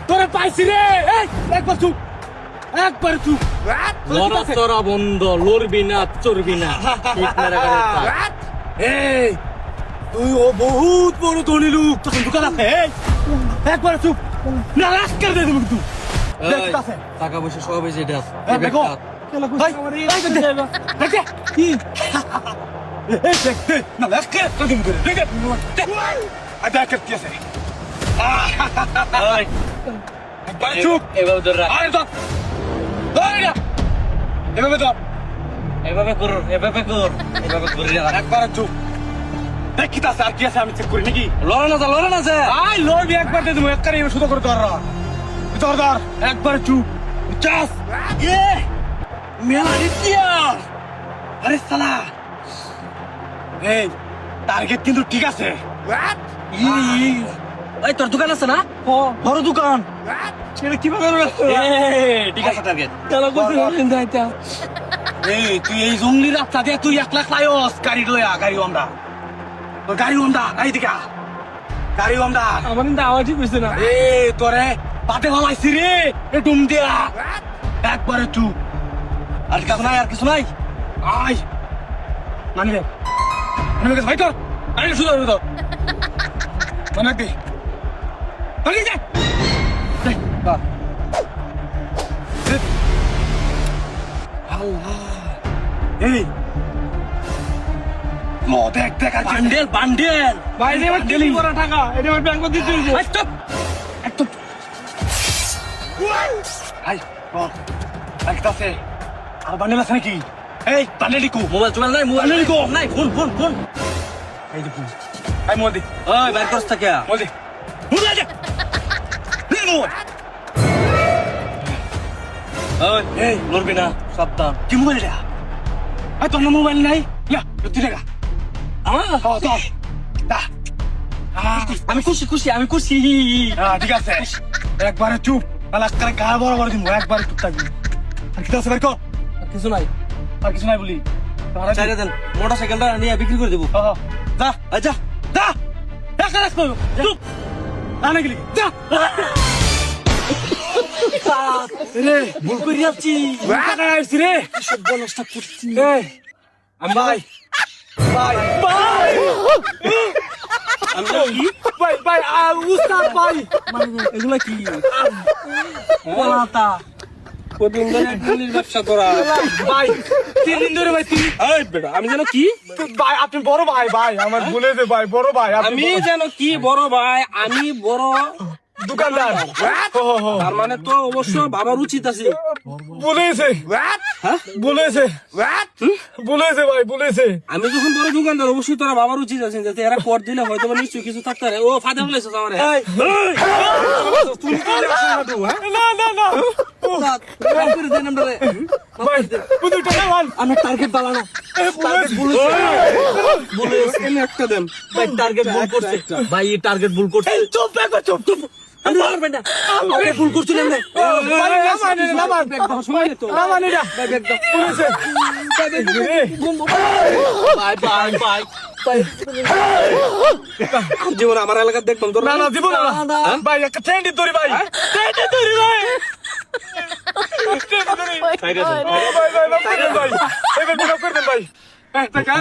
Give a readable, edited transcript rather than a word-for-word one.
তোরে পাইছি রে, একবার চুপ, একবার চুপ। তোরা বন্ধ, লড়বি না চড়বি না। এই তুই ও বহুত বড় ধনী লোক, তখন দোকান আছে। একবার চুপ, না রাস্কার দে তুমি। তুই টাকা পয়সা সব এই যেটা আছে। দেখো কি দেখতে না রাস্কার তুমি করে দেখে আদা করতে আছে। একবার চুপ, এভাবে ধর রাখ। আরে তো এভাবে তো এভাবে কর, এভাবে কর, এভাবে করে রাখ। একবার চুপ। দেখ কি আছে আর কি আছে আমি চেক করি নাকি। লড়ে না যে। আই লড়বি একবার দে তুমি একবারে শুধু করে ধর ধর একবার চুপ চাস এ মেলা দিয়া। আরে সালা এই টার্গেট কিন্তু ঠিক আছে। এই তোর দোকান আছে না? বড় দোকান সেটা কিভাবে ঠিক আছে টার্গেট। এই তুই এই জঙ্গলি রাস্তা দিয়ে তুই 1 লাখ লাইস গাড়ি লয়া গাড়িও আমরা তোর গাড়িও আমরা গাড়ি দিকা গাড়িও আমরা আমার কিন্তু আওয়াজই বুঝছে না। এ তোরে পাতে ভালাইছি রে এ ডুম দিয়া একবারে চুপ। আর কিছু নাই, আর কিছু নাই। আই মানি রে মানি রে ভাই তো আরে শুধু তো মানি দে মানি দে এই ও দেখ দেখ বান্ডেল বান্ডেল ভাই রে আমার ডেলি করা টাকা এটা আমার ব্যাংক দিতে হইছে। স্টপ একদম আই বল একটাছে আর বান্ডেল আছে নাকি? এই বান্ডেল কো মোবাইল চোবাইল নাই, মোবাইল বান্ডেল কো নাই, ফোন। এই যে ফোন আই মোদি ওই বাইর করছ থাকে। মোদি মোদি আজ নে মোদি ওই এই লড়বি না, সাবধান। কি মোবাইল রে আই তোর না মোবাইল নাই ইয়া তুই লাগা আমার ও তো দা আমি খুশি আমি খুশি। ঠিক আছে একবারে চুপ পালাস করে গা বড় বড় দিমু একবারে চুপ থাকবি। আর কি আছে বের কর কিছু নাই, আর কিছু নাই বলি চাইরে দেন। মোটরসাইকেলটা নিয়ে বিক্রি করে দেবো। যা এই যা যা দেখা রাখ চুপ আনে গেলি যা রে ভুল করে যাচ্ছি। টাকা আইছি রে সব বলসটা করছি। এই আমি ভাই ভাই ভাই আমরা কি ভাই ভাই উস্তাদ ভাই এগুলা কি পলাতা কদিন ধরে পুলিশ ব্যবসা করা। ভাই 3 দিন ধরে ভাই এই বেটা আমি যেন কি ভাই আপনি বড় ভাই ভাই আমার ভুলে যে ভাই বড় ভাই আমি যেন কি বড় ভাই, আমি বড় দোকানদার তার মানে তো অবশ্য বাবার উচিত আছে। বলেছে বলেছে বলেছে ভাই বলেছে আমি যখন বড় দোকানদার অবশ্যই তোরা বাবার উচিত আছে, যাতে এরা কর দিলে হয়তো বা নিশ্চয়ই কিছু থাকতে পারে। ও ফাদার বলেছে আমার না না না ভাই বুঝুটা না আমার টার্গেট বাড়ানো একটা দেন ভাই। টার্গেট ভুল করছে ভাই, এই টার্গেট ভুল করছে। চুপ একবার চুপ চুপ আমি পারবেন না, আমি ভুল করছিলাম না। ভাই না মানে না মানে সময় তো না মানে না বলেছে বাই বাই বাই জীবন আমার এলাকার দেখতাম তো না না দিব না ভাই একটা ট্রেন্ডি ধরি ভাই ট্রেন্ডি ধরি ভাই ভাই ভাই ভাই এবার বিনা করে দেন ভাই টাকা